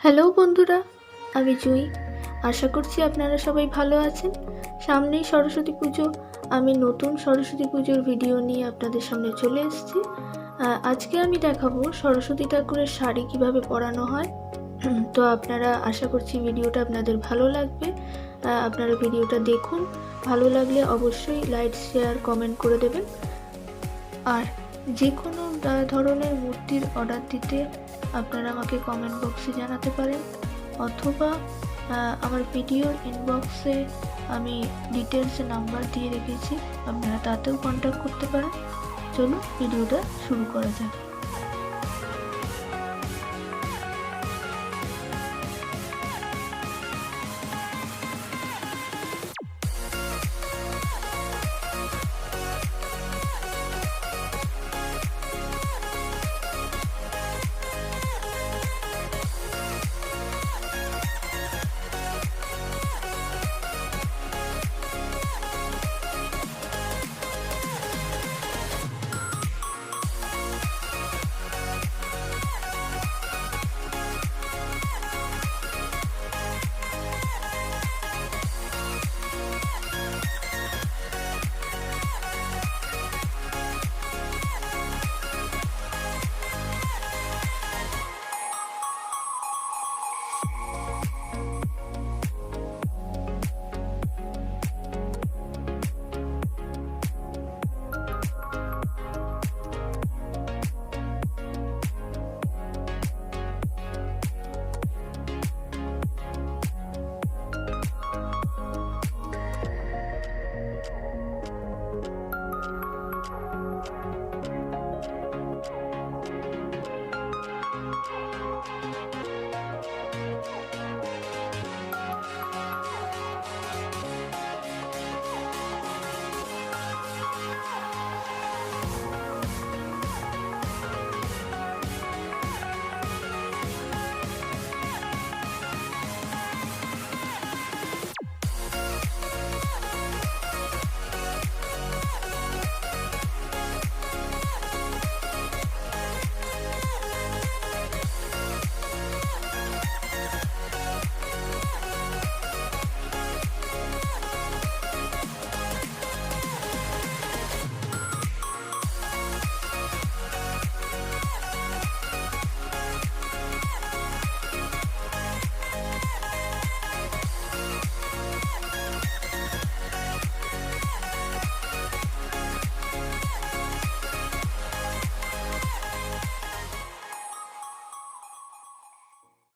Hello বন্ধুরা, আমি জুই। আশা করছি আপনারা সবাই ভালো আছেন। সামনেই সরস্বতী পুজো। আমি নতুন সরস্বতী পুজোর ভিডিও নিয়ে আপনাদের সামনে চলে এসেছি। আজকে আমি দেখাবো সরস্বতী ঠাকুরের শাড়ি কিভাবে পরানো হয়। তো আপনারা, আশা করছি ভিডিওটা আপনাদের ভালো লাগবে। আপনারা ভিডিওটা দেখুন, ভালো লাগলে অবশ্যই লাইক, শেয়ার, কমেন্ট করে দেবেন। আর যে কোনো ধরনের মূর্তির অর্ডার দিতে আপনারা আমাকে কমেন্ট বক্সে জানাতে পারেন, অথবা আমার ভিডিওর ইনবক্সে আমি ডিটেলসে নাম্বার দিয়ে রেখেছি, আপনারা তাতেও কন্ট্যাক্ট করতে পারেন। চলুন ভিডিওটা শুরু করা যাক।